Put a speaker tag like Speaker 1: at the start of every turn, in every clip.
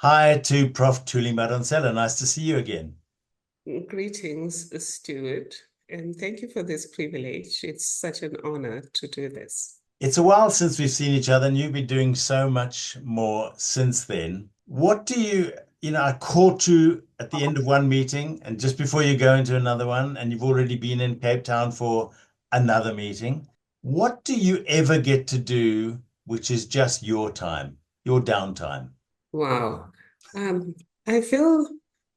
Speaker 1: Hi to Prof. Thuli Madonsela. Nice to see you again.
Speaker 2: Greetings, Stuart, and thank you for this privilege. It's such an honor to do this.
Speaker 1: It's a while since we've seen each other, and you've been doing so much more since then. What do I caught you at the end of one meeting, and just before you go into another one, and you've already been in Cape Town for another meeting. What do you ever get to do, which is just your time, your downtime?
Speaker 2: Wow. Um, I feel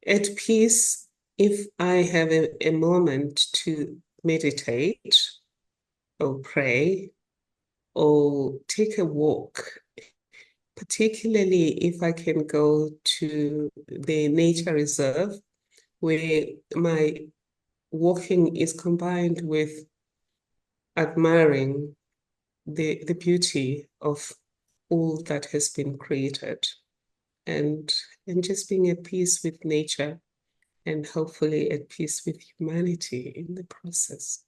Speaker 2: at peace if I have a moment to meditate or pray or take a walk, particularly if I can go to the nature reserve where my walking is combined with admiring the beauty of all that has been created and and just being at peace with nature and hopefully at peace with humanity in the process.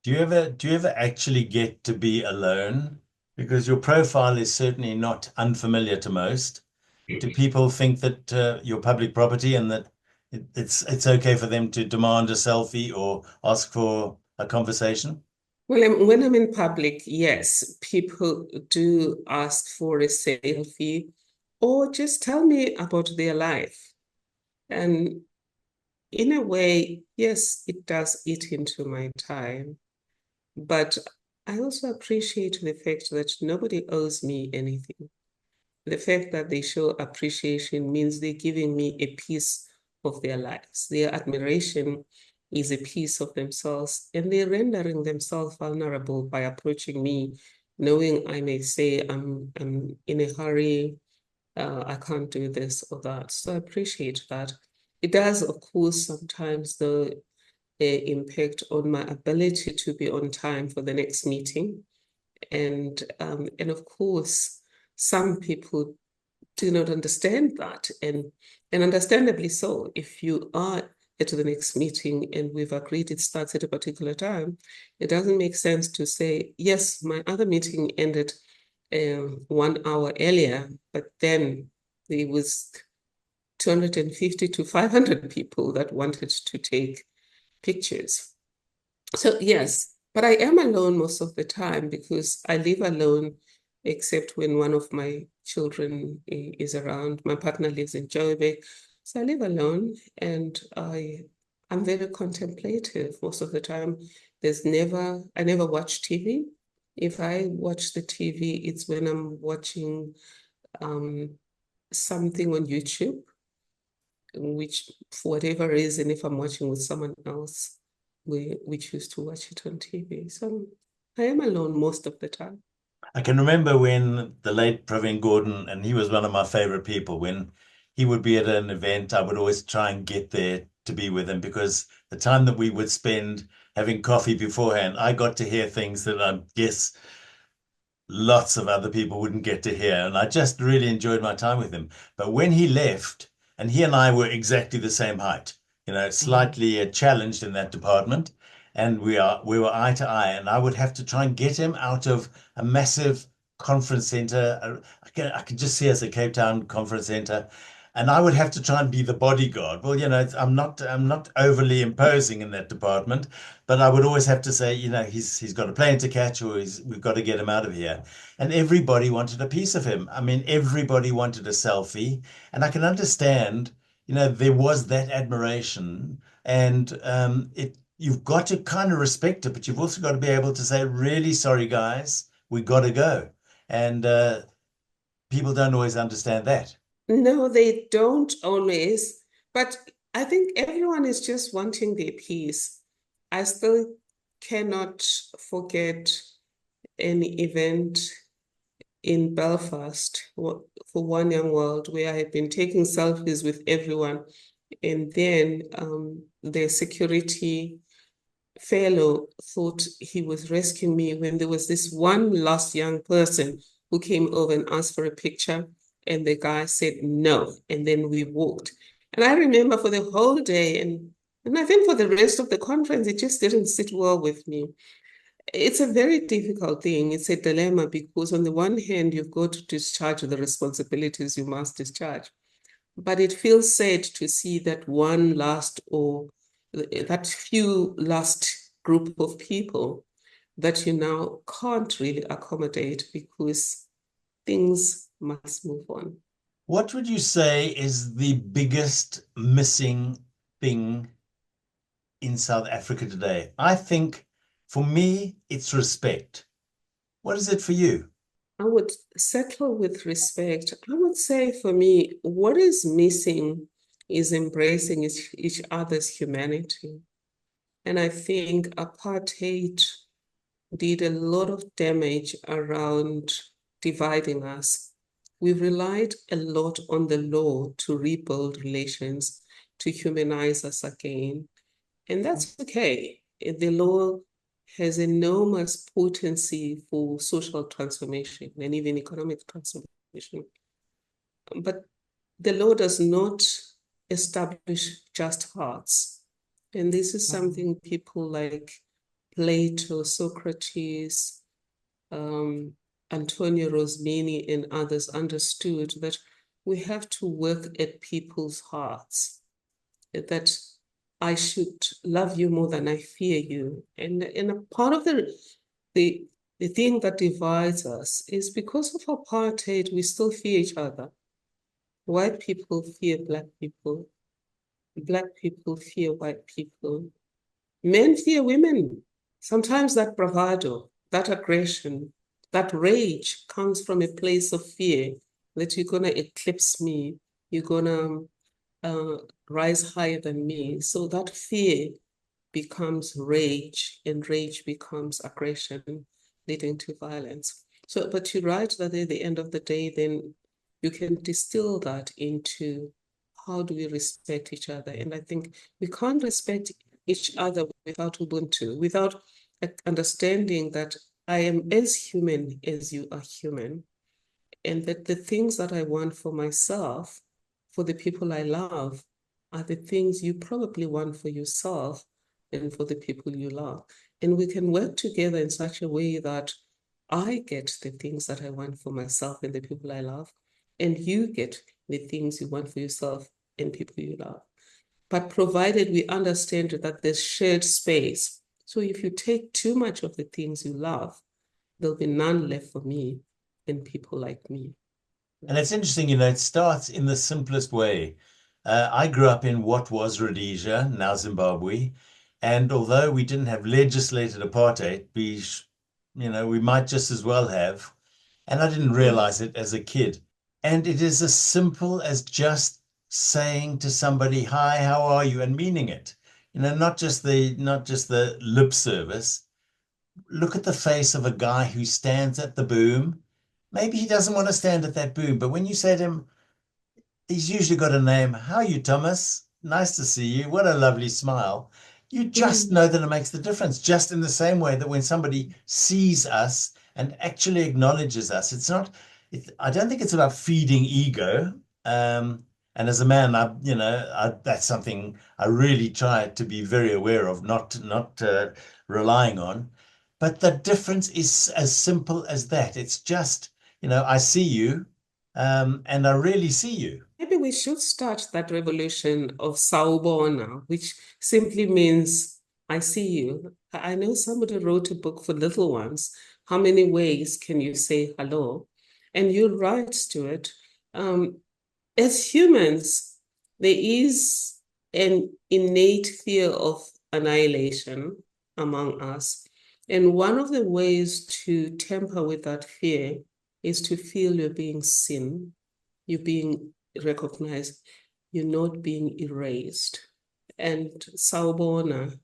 Speaker 1: Do you ever actually get to be alone? Because your profile is certainly not unfamiliar to most. Do people think that you're public property and that it's okay for them to demand a selfie or ask for a conversation?
Speaker 2: Well, when I'm in public, yes, people do ask for a selfie or just tell me about their life. And in a way, yes, it does eat into my time. But I also appreciate the fact that nobody owes me anything. The fact that they show appreciation means they're giving me a piece of their lives. Their admiration is a piece of themselves, and they're rendering themselves vulnerable by approaching me, knowing I may say, I'm in a hurry, I can't do this or that. So I appreciate that. It does, of course, sometimes though impact on my ability to be on time for the next meeting. And of course, some people do not understand that, and understandably so. If you are at the next meeting and we've agreed it starts at a particular time, it doesn't make sense to say, yes, my other meeting ended 1 hour earlier, but then there was 250 to 500 people that wanted to take pictures. So yes, but I am alone most of the time because I live alone, except when one of my children is around. My partner lives in Joburg, so I live alone, and I'm very contemplative most of the time. I never watch TV. If I watch the TV, it's when I'm watching um, something on YouTube, which for whatever reason, if I'm watching with someone else, we choose to watch it on TV. So I am alone most of the time.
Speaker 1: I can remember when the late Praveen Gordon, and he was one of my favorite people, when he would be at an event, I would always try and get there to be with him because the time that we would spend having coffee beforehand, I got to hear things that I guess lots of other people wouldn't get to hear. And I just really enjoyed my time with him. But when he left, and he and I were exactly the same height,
Speaker 2: Mm.
Speaker 1: slightly challenged in that department, and we were eye to eye. And I would have to try and get him out of a massive conference center. I could just see us at Cape Town Conference Center. And I would have to try and be the bodyguard. Well, I'm not overly imposing in that department, but I would always have to say, he's got a plane to catch, or we've got to get him out of here. And everybody wanted a piece of him. I mean, everybody wanted a selfie, and I can understand. There was that admiration, and it. You've got to kind of respect it, but you've also got to be able to say, "Really sorry, guys, we got to go." And people don't always understand that.
Speaker 2: No, they don't always, but I think everyone is just wanting their peace. I still cannot forget an event in Belfast for One Young World where I had been taking selfies with everyone. And then the security fellow thought he was rescuing me when there was this one last young person who came over and asked for a picture. And the guy said no. And then we walked. And I remember for the whole day, and I think for the rest of the conference, it just didn't sit well with me. It's a very difficult thing. It's a dilemma because on the one hand, you've got to discharge the responsibilities you must discharge. But it feels sad to see that one last or that few last group of people that you now can't really accommodate because things must move on.
Speaker 1: What would you say is the biggest missing thing in South Africa today? I think for me, it's respect. What is it for you?
Speaker 2: I would settle with respect. I would say for me, what is missing is embracing each other's humanity. And I think apartheid did a lot of damage around dividing us. We relied a lot on the law to rebuild relations, to humanize us again. And that's okay. The law has enormous potency for social transformation and even economic transformation. But the law does not establish just hearts. And this is something people like Plato, Socrates, um, Antonio Rosmini, and others understood that we have to work at people's hearts, that I should love you more than I fear you. And a part of the the thing that divides us is because of apartheid, we still fear each other. White people fear black people fear white people, men fear women. Sometimes that bravado, that aggression, that rage comes from a place of fear that you're gonna eclipse me, you're gonna uh, rise higher than me. So that fear becomes rage, and rage becomes aggression, leading to violence. So, but you're right that at the end of the day, then you can distill that into how do we respect each other? And I think we can't respect each other without Ubuntu, without understanding that I am as human as you are human, and that the things that I want for myself, for the people I love, are the things you probably want for yourself and for the people you love. And we can work together in such a way that I get the things that I want for myself and the people I love, and you get the things you want for yourself and people you love. But provided we understand that there's shared space. So if you take too much of the things you love, there'll be none left for me and people like me.
Speaker 1: And it's interesting, it starts in the simplest way. I grew up in what was Rhodesia, now Zimbabwe. And although we didn't have legislated apartheid, we might just as well have. And I didn't realize it as a kid. And it is as simple as just saying to somebody, "Hi, how are you?" and meaning it. Not just the lip service. Look at the face of a guy who stands at the boom. Maybe he doesn't want to stand at that boom, but when you say to him, he's usually got a name. "How are you, Thomas? Nice to see you. What a lovely smile." You just
Speaker 2: Mm.
Speaker 1: know that it makes the difference, just in the same way that when somebody sees us and actually acknowledges us, I don't think it's about feeding ego. And as a man, that's something I really try to be very aware of, not relying on. But the difference is as simple as that. It's just, I see you, and I really see you.
Speaker 2: Maybe we should start that revolution of Sawubona, which simply means I see you. I know somebody wrote a book for little ones. How many ways can you say hello? And you write to it. Um, as humans, there is an innate fear of annihilation among us. And one of the ways to temper with that fear is to feel you're being seen, you're being recognized, you're not being erased. And Sawubona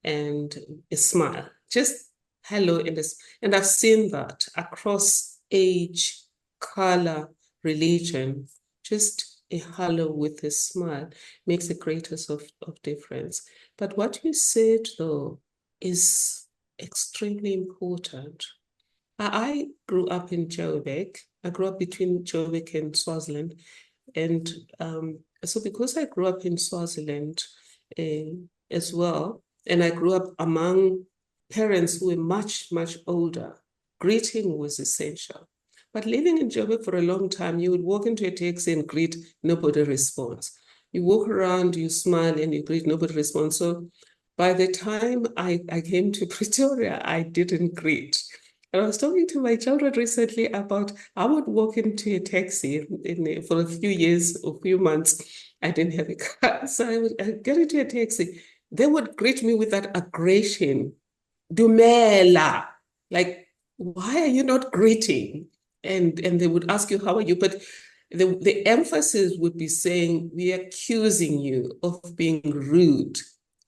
Speaker 2: and a smile, just hello and I've seen that across age, color, religion, just a hello with a smile makes the greatest of difference. But what you said though is extremely important. I grew up in Joburg. I grew up between Joburg and Swaziland. And so because I grew up in Swaziland as well, and I grew up among parents who were much, much older, greeting was essential. But living in Joburg for a long time, you would walk into a taxi and greet, nobody responds. You walk around, you smile and you greet, nobody responds. So by the time I came to Pretoria, I didn't greet. And I was talking to my children recently about I would walk into a taxi for a few years or few months. I didn't have a car. So I'd get into a taxi. They would greet me with that aggression. Dumela. Like, why are you not greeting? And they would ask you, how are you? But the emphasis would be saying, we are accusing you of being rude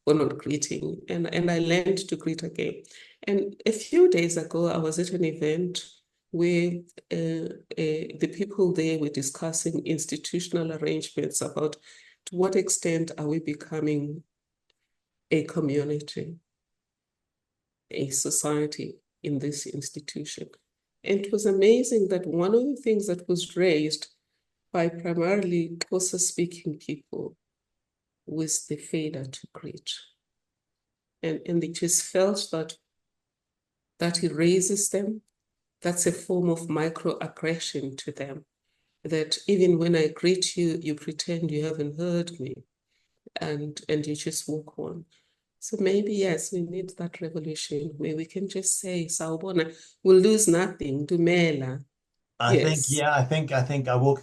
Speaker 2: or not greeting. And I learned to greet again. And a few days ago, I was at an event where the people there were discussing institutional arrangements about to what extent are we becoming a community, a society in this institution. And it was amazing that one of the things that was raised by primarily Xhosa speaking people was the failure to greet. And they just felt that erases them. That's a form of microaggression to them. That even when I greet you, you pretend you haven't heard me and you just walk on. So maybe, yes, we need that revolution where we can just say, Sawubona, we'll lose nothing, Dumela.
Speaker 1: I think,
Speaker 2: Yes.
Speaker 1: yeah, I think I walk,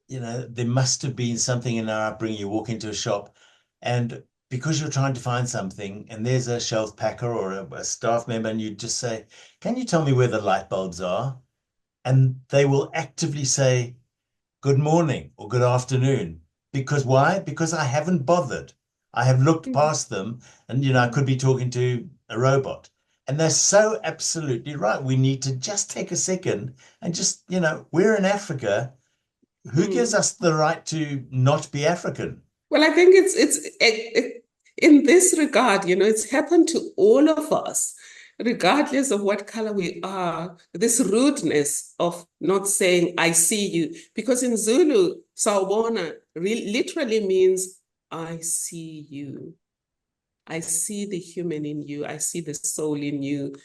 Speaker 1: there must have been something in our upbringing. You walk into a shop and because you're trying to find something and there's a shelf packer or a staff member and you just say, can you tell me where the light bulbs are? And they will actively say, good morning or good afternoon. Because why? Because I haven't bothered. I have looked
Speaker 2: Mhm.
Speaker 1: past them and, I could be talking to a robot. And they're so absolutely right. We need to just take a second and just, we're in Africa. Who gives
Speaker 2: Mm.
Speaker 1: us the right to not be African?
Speaker 2: Well, I think in this regard, it's happened to all of us, regardless of what color we are, this rudeness of not saying, I see you. Because in Zulu, Sawubona literally means, I see you. I see the human in you. I see the soul in you.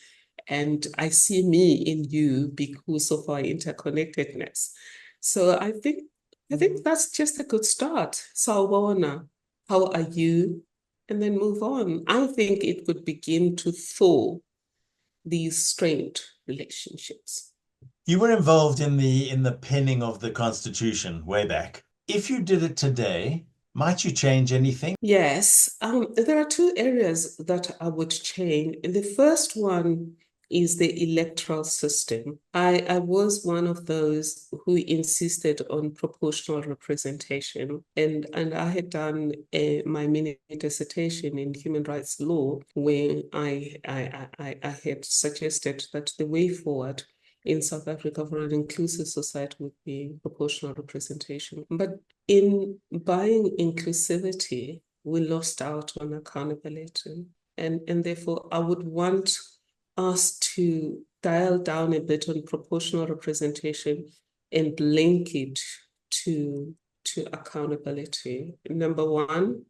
Speaker 2: And I see me in you because of our interconnectedness. So I think that's just a good start. Sawubona, how are you? And then move on. I think it could begin to thaw these strained relationships.
Speaker 1: You were involved in the penning of the Constitution way back. If you did it today, might you change anything?
Speaker 2: Yes, there are two areas that I would change. The first one is the electoral system. I was one of those who insisted on proportional representation, and I had done my mini dissertation in human rights law, where I had suggested that the way forward in South Africa for an inclusive society would be proportional representation. But in buying inclusivity, we lost out on accountability. And therefore, I would want us to dial down a bit on proportional representation and link it to, to accountability. Number one,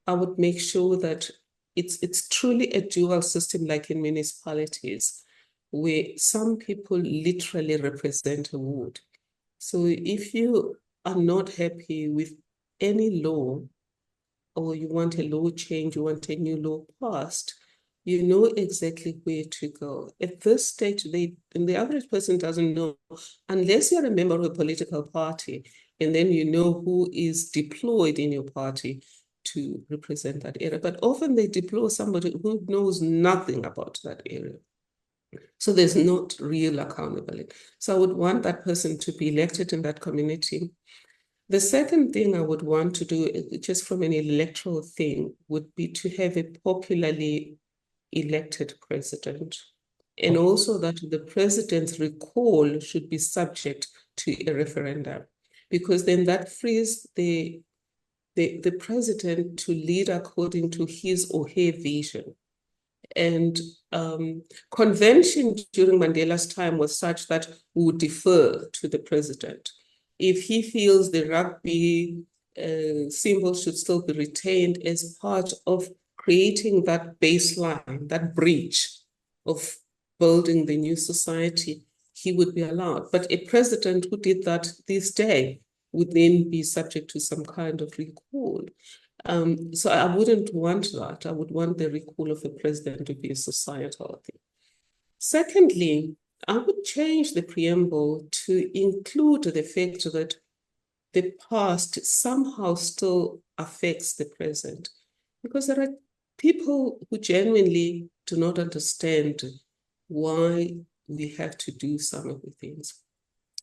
Speaker 2: I would make sure that it's truly a dual system like in municipalities, where some people literally represent a ward. So if you are not happy with any law, or you want a law change, you want a new law passed, you know exactly where to go. At this stage, and the average person doesn't know, unless you're a member of a political party, and then you know who is deployed in your party to represent that area. But often they deploy somebody who knows nothing about that area. So there's not real accountability. So I would want that person to be elected in that community. The second thing I would want to do, just from an electoral thing, would be to have a popularly elected president. And also that the president's recall should be subject to a referendum, because then that frees the president to lead according to his or her vision. And convention during Mandela's time was such that we would defer to the president. If he feels the rugby symbol should still be retained as part of creating that baseline, that bridge of building the new society, he would be allowed. But a president who did that this day would then be subject to some kind of recall. So I wouldn't want that. I would want the recall of a president to be a societal thing. Secondly, I would change the preamble to include the fact that the past somehow still affects the present, because there are people who genuinely do not understand why we have to do some of the things.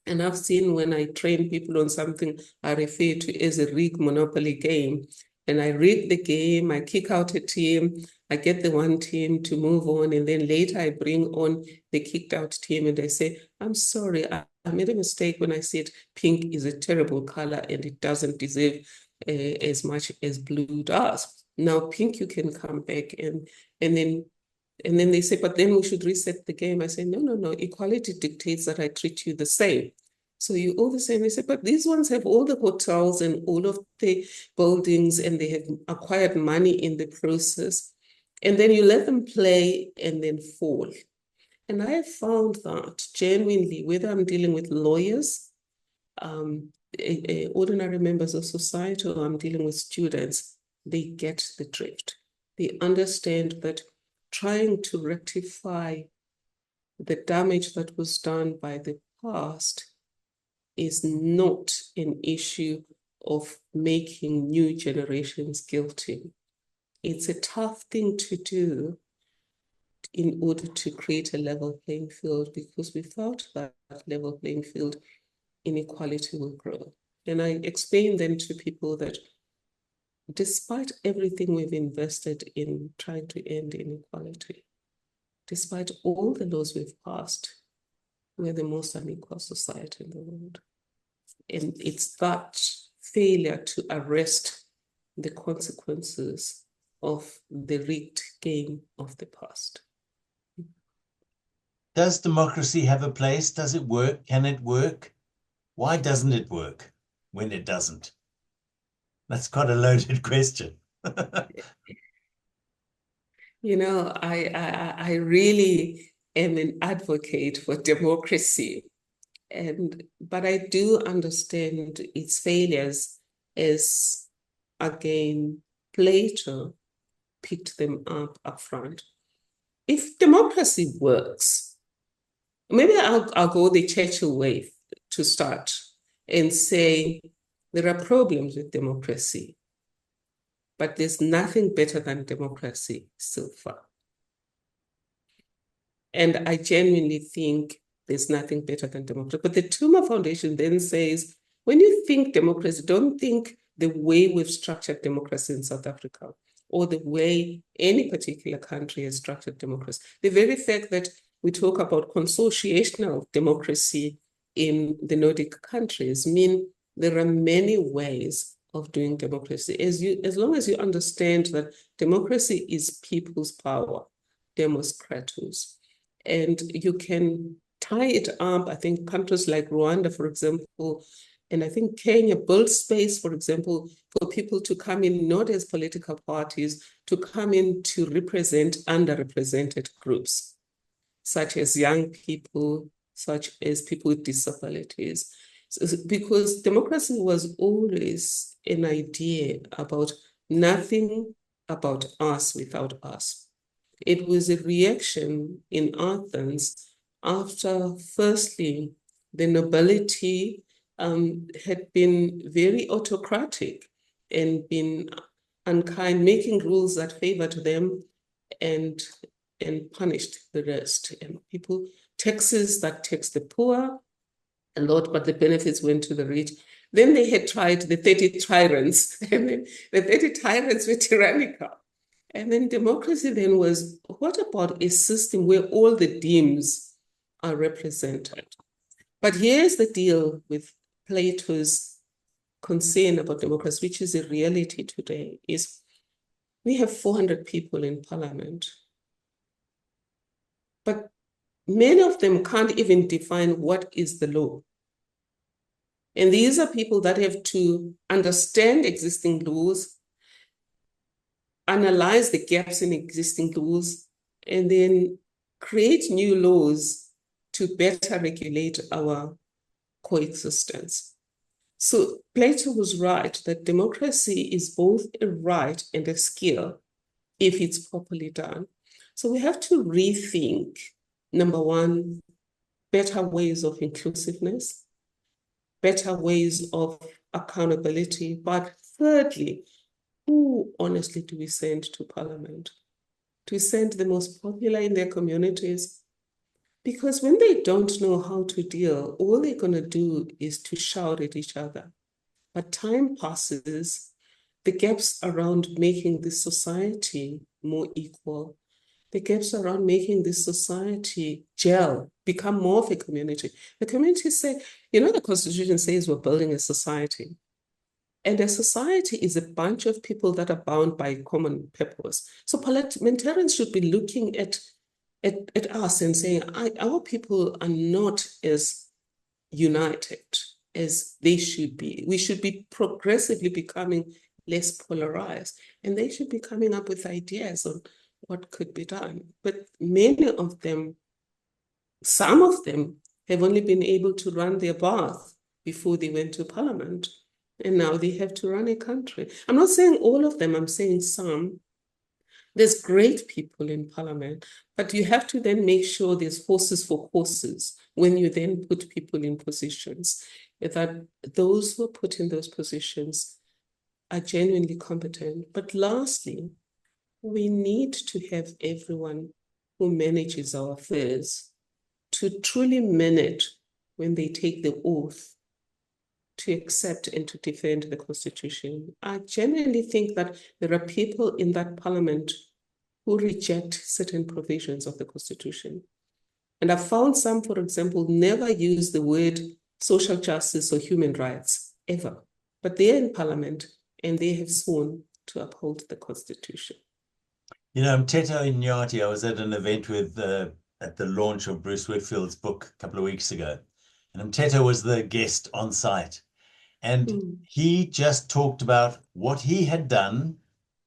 Speaker 2: And I've seen when I train people on something I refer to as a rig monopoly game. And I rig the game, I kick out a team, I get the one team to move on, and then later I bring on the kicked out team and I say, I'm sorry, I made a mistake when I said pink is a terrible color and it doesn't deserve as much as blue does. Now pink, you can come back and then they say, but then we should reset the game. I say, no. Equality dictates that I treat you the same. So you all the same. They say, but these ones have all the hotels and all of the buildings and they have acquired money in the process. And then you let them play and then fall. And I have found that genuinely, whether I'm dealing with lawyers, ordinary members of society, or I'm dealing with students, they get the drift. They understand that trying to rectify the damage that was done by the past is not an issue of making new generations guilty. It's a tough thing to do in order to create a level playing field, because without that level playing field, inequality will grow. And I explain then to people that despite everything we've invested in trying to end inequality, despite all the laws we've passed, we're the most unequal society in the world. And it's that failure to arrest the consequences of the rigged game of the past.
Speaker 1: Does democracy have a place? Does it work? Can it work? Why doesn't it work when it doesn't? That's quite a loaded question.
Speaker 2: You know, I really am an advocate for democracy, but I do understand its failures, as again Plato picked them up front. If democracy works, maybe I'll go the Churchill way to start and say there are problems with democracy, but there's nothing better than democracy so far. And I genuinely think there's nothing better than democracy. But the Tuma Foundation then says, when you think democracy, don't think the way we've structured democracy in South Africa or the way any particular country has structured democracy. The very fact that we talk about consortiational democracy in the Nordic countries mean there are many ways of doing democracy. As long as you understand that democracy is people's power, demos kratos, and you can tie it up. I think countries like Rwanda, for example, and I think Kenya built space, for example, for people to come in, not as political parties, to come in to represent underrepresented groups, such as young people, such as people with disabilities. Because democracy was always an idea about nothing about us without us. It was a reaction in Athens after, firstly, the nobility had been very autocratic and been unkind, making rules that favored them and punished the rest. And people, taxes that taxed the poor a lot, but the benefits went to the rich. Then they had tried the 30 tyrants, and then the 30 tyrants were tyrannical. And then democracy then was, what about a system where all the dems are represented? But here's the deal with Plato's concern about democracy, which is a reality today, is we have 400 people in parliament, but many of them can't even define what is the law. And these are people that have to understand existing laws, analyze the gaps in existing laws, and then create new laws to better regulate our coexistence. So Plato was right that democracy is both a right and a skill if it's properly done. So we have to rethink, number one, better ways of inclusiveness, better ways of accountability. But thirdly, who honestly do we send to parliament? Do we send the most popular in their communities? Because when they don't know how to deal, all they're going to do is to shout at each other. But time passes, the gaps around making this society more equal, the gaps around making this society gel, become more of a community. The community say, the Constitution says we're building a society. And a society is a bunch of people that are bound by a common purpose. So parliamentarians should be looking at us and saying, our people are not as united as they should be. We should be progressively becoming less polarized, and they should be coming up with ideas on what could be done. But some of them have only been able to run their bath before they went to parliament, and now they have to run a country. I'm not saying all of them, I'm saying some. There's great people in parliament, but you have to then make sure there's horses for courses when you then put people in positions, that those who are put in those positions are genuinely competent. But lastly, we need to have everyone who manages our affairs to truly mean it when they take the oath to accept and to defend the Constitution. I genuinely think that there are people in that parliament who reject certain provisions of the Constitution. And I found some, for example, never use the word social justice or human rights, ever. But they're in parliament and they have sworn to uphold the Constitution.
Speaker 1: Mteto Inyati, I was at an event at the launch of Bruce Whitfield's book a couple of weeks ago. And Mteto was the guest on site. And he just talked about what he had done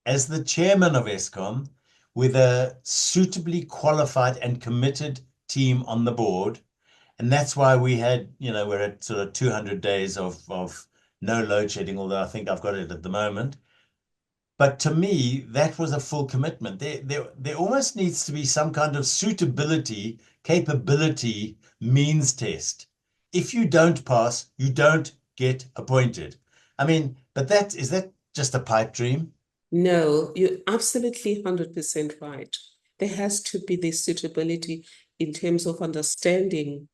Speaker 1: as the chairman of ESCOM with a suitably qualified and committed team on the board. And that's why we're at sort of 200 days of no load shedding, although I think I've got it at the moment. But to me, that was a full commitment. There almost needs to be some kind of suitability, capability means test. If you don't pass, you don't get appointed. I mean, but is that just a pipe dream?
Speaker 2: No, you're absolutely 100% right. There has to be this suitability in terms of understanding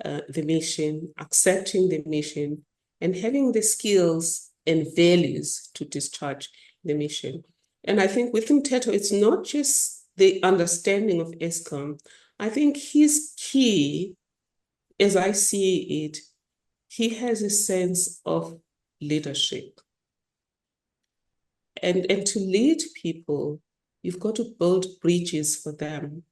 Speaker 2: the mission, accepting the mission, and having the skills and values to discharge the mission. And I think with Mteto, it's not just the understanding of ESCOM. I think his key, as I see it, he has a sense of leadership. And to lead people, you've got to build bridges for them.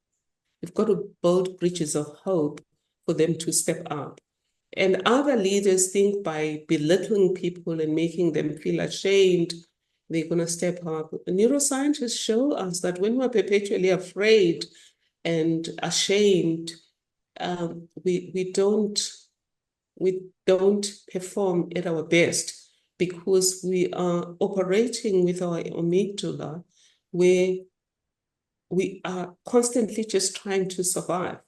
Speaker 2: You've got to build bridges of hope for them to step up. And other leaders think by belittling people and making them feel ashamed, they're going to step up. Neuroscientists show us that when we're perpetually afraid and ashamed, we don't perform at our best because we are operating with our amygdala, where we are constantly just trying to survive,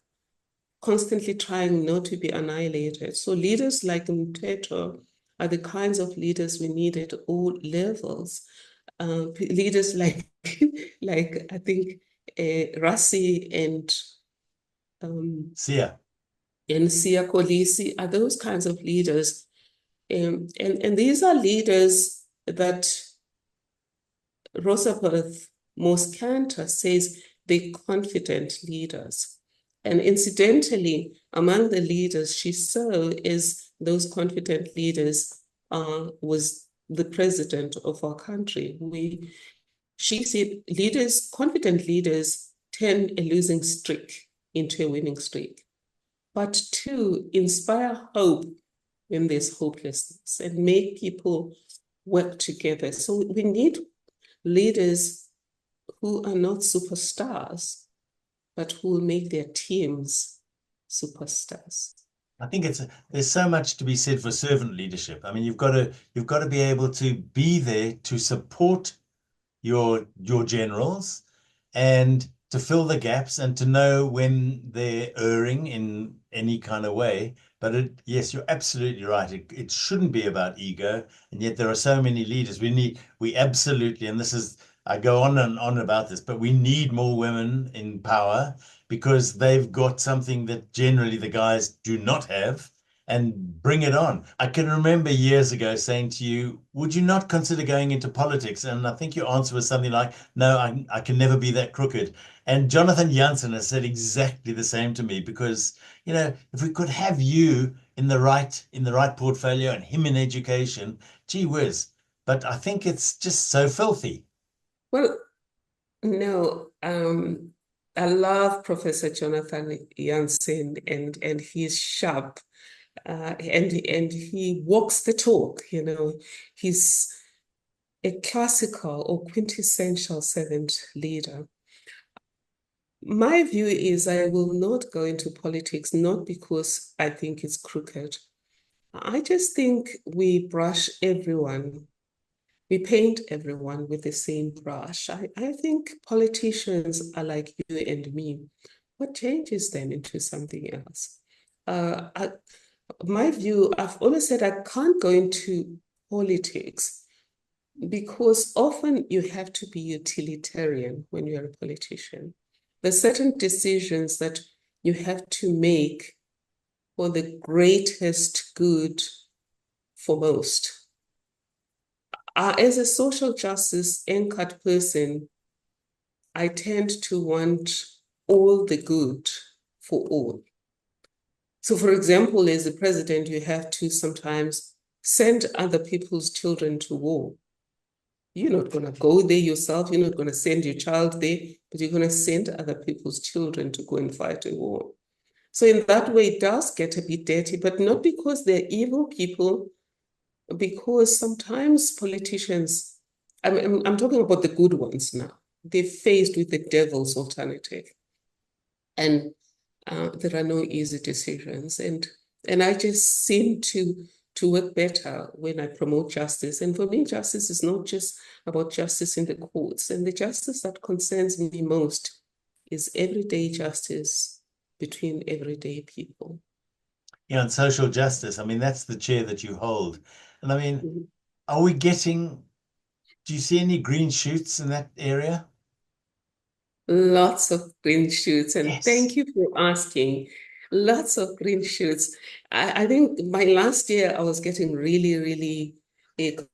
Speaker 2: constantly trying not to be annihilated. So leaders like Mteto are the kinds of leaders we need at all levels. Leaders like I think Rasi
Speaker 1: Sia.
Speaker 2: and Sia Kolisi are those kinds of leaders. And these are leaders that Roosevelt Moskanta says they're confident leaders. And incidentally, among the leaders she saw as those confident leaders was the president of our country. She said confident leaders turn a losing streak into a winning streak. But to inspire hope when there's hopelessness and make people work together. So we need leaders who are not superstars, but who will make their teams superstars.
Speaker 1: I think there's so much to be said for servant leadership. I mean, you've got to be able to be there to support your generals and to fill the gaps and to know when they're erring in any kind of way. But yes, you're absolutely right. It shouldn't be about ego, and yet there are so many leaders. We absolutely, and this is, I go on and on about this, but we need more women in power because they've got something that generally the guys do not have. And bring it on. I can remember years ago saying to you, would you not consider going into politics? And I think your answer was something like, no, I can never be that crooked. And Jonathan Jansen has said exactly the same to me because, if we could have you in the right portfolio and him in education, gee whiz. But I think it's just so filthy.
Speaker 2: Well, no, I love Professor Jonathan Jansen, and he's sharp, and he walks the talk. He's a classical or quintessential servant leader. My view is I will not go into politics, not because I think it's crooked. I just think we brush everyone, we paint everyone with the same brush. I think politicians are like you and me. What changes them into something else? My view, I've always said I can't go into politics because often you have to be utilitarian when you're a politician. There's certain decisions that you have to make for the greatest good for most. As a social justice anchored person, I tend to want all the good for all. So, for example, as a president, you have to sometimes send other people's children to war. You're not going to go there yourself. You're not going to send your child there, but you're going to send other people's children to go and fight a war. So in that way, it does get a bit dirty, but not because they're evil people, because sometimes politicians, I'm talking about the good ones now, they're faced with the devil's alternative. And there are no easy decisions. And I just seem to work better when I promote justice. And for me, justice is not just about justice in the courts. And the justice that concerns me most is everyday justice between everyday people.
Speaker 1: And social justice, I mean, that's the chair that you hold. And I mean,
Speaker 2: Mhm.
Speaker 1: are we getting, do you see any green shoots in that area?
Speaker 2: Lots of green shoots, and thank
Speaker 1: Yes.
Speaker 2: you for asking. Lots of green shoots. I think my last year I was getting really, really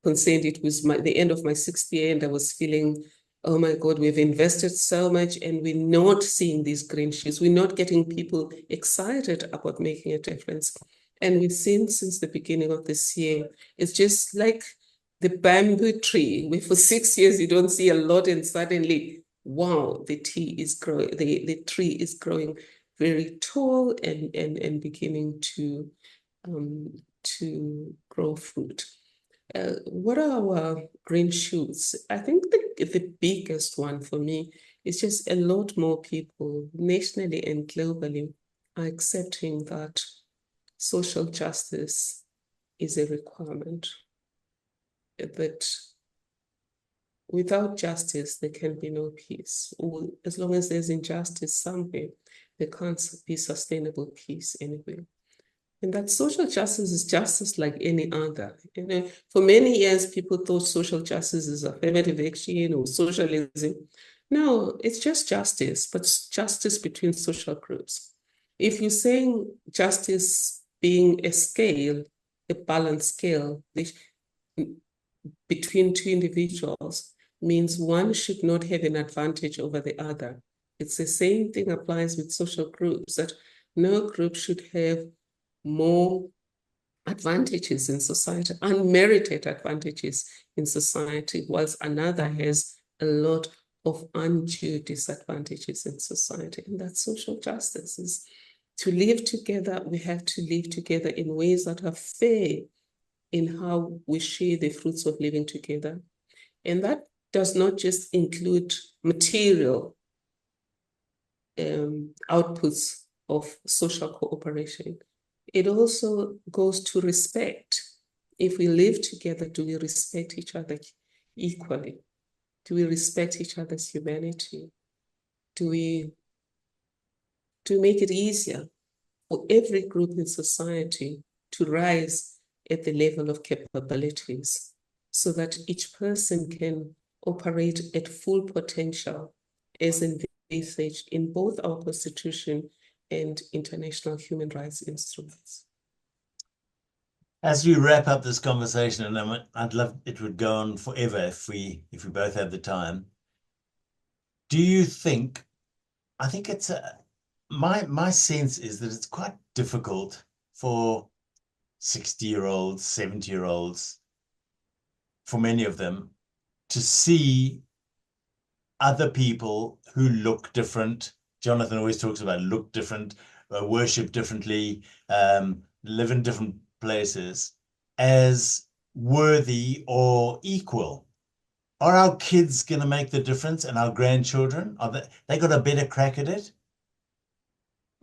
Speaker 2: concerned. It was the end of my sixth year, and I was feeling, oh my God, we've invested so much, and we're not seeing these green shoots. We're not getting people excited about making a difference. And we've seen since the beginning of this year, it's just like the bamboo tree, where for 6 years you don't see a lot, and suddenly wow, the tree is growing very tall and beginning to grow fruit. What are our green shoots? I think the biggest one for me is just a lot more people nationally and globally are accepting that social justice is a requirement, that without justice, there can be no peace. Or as long as there's injustice somewhere, there can't be sustainable peace anywhere. And that social justice is justice like any other. For many years, people thought social justice is affirmative action or socialism. No, it's just justice, but justice between social groups. If you're saying justice being a scale, a balanced scale, between two individuals means one should not have an advantage over the other. It's the same thing applies with social groups, that no group should have more advantages in society, unmerited advantages in society, whilst another has a lot of undue disadvantages in society. And that's social justice. Is to live together, we have to live together in ways that are fair in how we share the fruits of living together. And that does not just include material outputs, of social cooperation. It also goes to respect. If we live together, do we respect each other equally? Do we respect each other's humanity? Do we make it easier for every group in society to rise at the level of capabilities so that each person can operate at full potential as envisaged in both our Constitution and international human rights instruments?
Speaker 1: As we wrap up this conversation, and I'd love it would go on forever if we both have the time. Do you think? I think it's my sense is that it's quite difficult for 60-year-olds, 70-year-olds, for many of them, to see other people who look different. Jonathan always talks about look different, worship differently, live in different places as worthy or equal. Are our kids going to make the difference and our grandchildren? Are they got a better crack at it?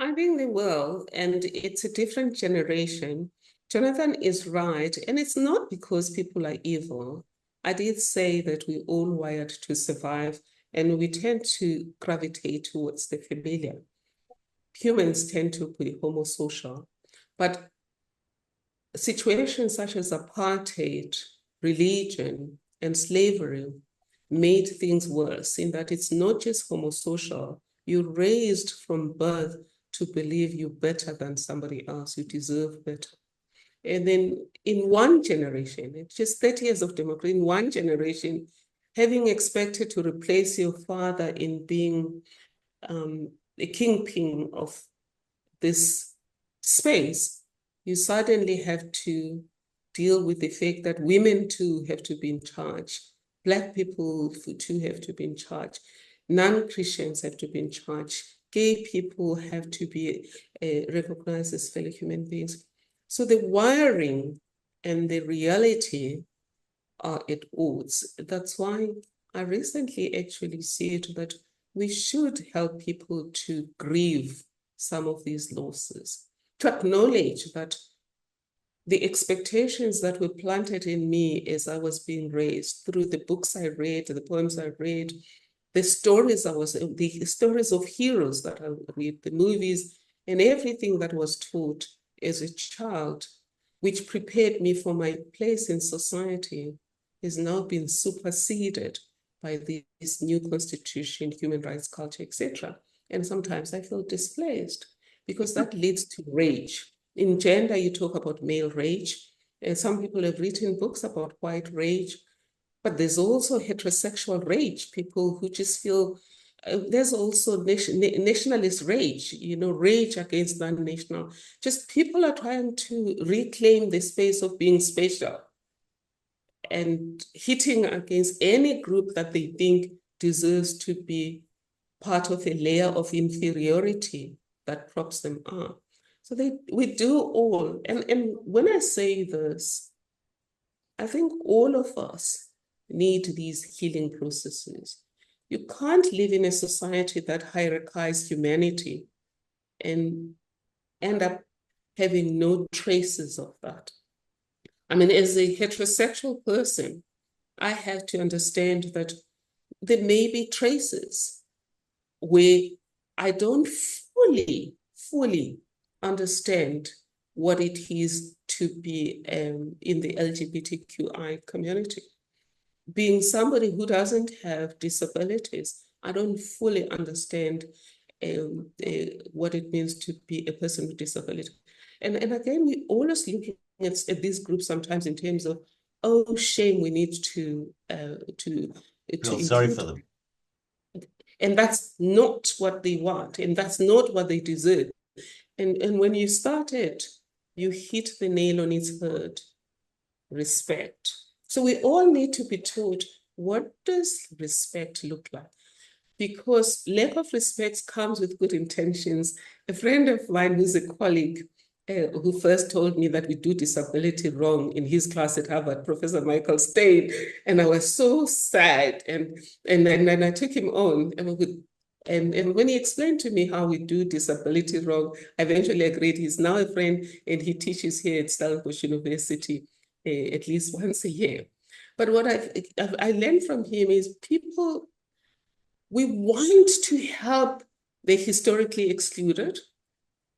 Speaker 2: I think they will, and it's a different generation. Jonathan is right, and it's not because people are evil. I did say that we're all wired to survive, and we tend to gravitate towards the familiar. Humans tend to be homosocial, but situations such as apartheid, religion, and slavery made things worse in that it's not just homosocial. You're raised from birth to believe you're better than somebody else, you deserve better. And then in one generation, it's just 30 years of democracy, in one generation, having expected to replace your father in being the kingpin of this space, you suddenly have to deal with the fact that women too have to be in charge. Black people too have to be in charge. Non-Christians have to be in charge. Gay people have to be recognized as fellow human beings. So the wiring and the reality are at odds. That's why I recently actually said that we should help people to grieve some of these losses, to acknowledge that the expectations that were planted in me as I was being raised through the books I read, the poems I read, the stories of heroes that I read, the movies, and everything that was taught as a child, which prepared me for my place in society, has now been superseded by this new constitution, human rights culture, etc. And sometimes I feel displaced because that leads to rage. In gender, you talk about male rage. And some people have written books about white rage, but there's also heterosexual rage, people who just feel there's also nationalist rage, rage against non-national. Just people are trying to reclaim the space of being special and hitting against any group that they think deserves to be part of a layer of inferiority that props them up. So we do all, and when I say this, I think all of us need these healing processes. You can't live in a society that hierarchizes humanity and end up having no traces of that. I mean, as a heterosexual person, I have to understand that there may be traces where I don't fully understand what it is to be in the LGBTQI community. Being somebody who doesn't have disabilities, I don't fully understand what it means to be a person with disability. And again, we always looking at these groups sometimes in terms of, oh, shame, we need to
Speaker 1: Feel sorry
Speaker 2: include
Speaker 1: for
Speaker 2: them.
Speaker 1: them.
Speaker 2: And that's not what they want, and that's not what they deserve. And when you start it, you hit the nail on its head. Respect. So we all need to be taught, what does respect look like? Because lack of respect comes with good intentions. A friend of mine who's a colleague who first told me that we do disability wrong in his class at Harvard, Professor Michael Stein, and I was so sad. And then I took him on, and And when he explained to me how we do disability wrong, I eventually agreed. He's now a friend and he teaches here at Stellenbosch University at least once a year. But what I learned from him is people, we want to help the historically excluded.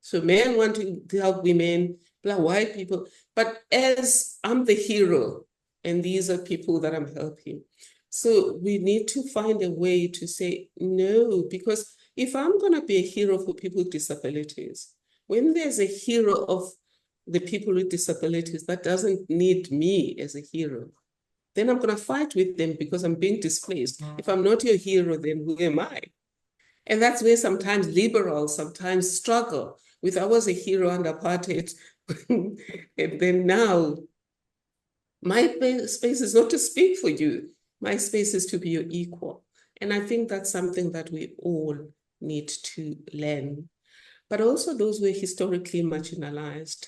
Speaker 2: So men want to help women, white people. But as I'm the hero, and these are people that I'm helping. So we need to find a way to say no, because if I'm going to be a hero for people with disabilities, when there's a hero of the people with disabilities that doesn't need me as a hero, then I'm going to fight with them because I'm being displaced. If I'm not your hero, then who am I? And that's where sometimes liberals sometimes struggle with, I was a hero under apartheid. And then now my space is not to speak for you. My space is to be your equal. And I think that's something that we all need to learn. But also those who are historically marginalized.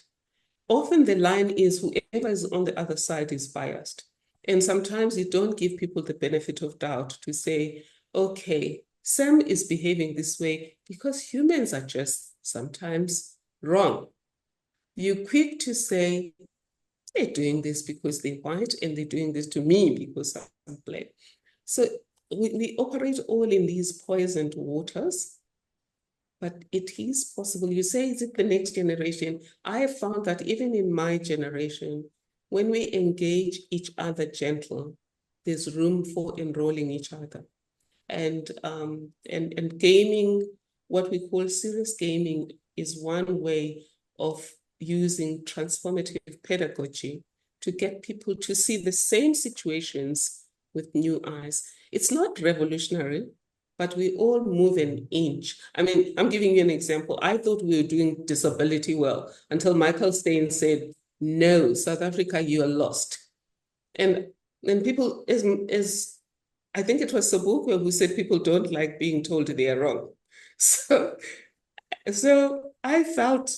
Speaker 2: Often the line is whoever is on the other side is biased. And sometimes you don't give people the benefit of doubt to say, okay, Sam is behaving this way because humans are just sometimes wrong. You're quick to say, they're doing this because they're white and they're doing this to me because I'm black. So we operate all in these poisoned waters, but it is possible. You say, is it the next generation? I have found that even in my generation, when we engage each other gentle, there's room for enrolling each other. And gaming, what we call serious gaming, is one way of using transformative pedagogy to get people to see the same situations with new eyes. It's not revolutionary, but we all move an inch. I mean, I'm giving you an example. I thought we were doing disability well until Michael Stein said, no, South Africa, you are lost. And people, as I think it was Sobukwe who said people don't like being told they are wrong. So, so I felt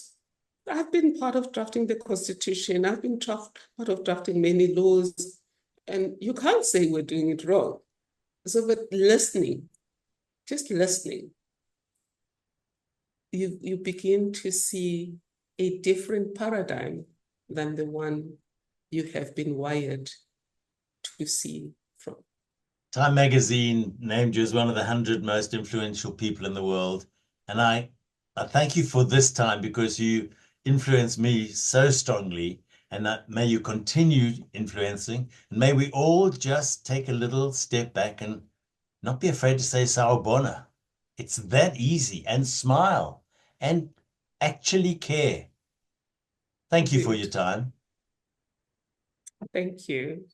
Speaker 2: I've been part of drafting the Constitution. I've been part of drafting many laws. And you can't say we're doing it wrong. So, but listening, just listening, you begin to see a different paradigm than the one you have been wired to see from.
Speaker 1: Time magazine named you as one of the 100 most influential people in the world. And I thank you for this time because you influenced me so strongly. And that may you continue influencing. And may we all just take a little step back and not be afraid to say sawubona. It's that easy, and smile and actually care. Thank you for your
Speaker 2: Good.
Speaker 1: time.
Speaker 2: Thank you.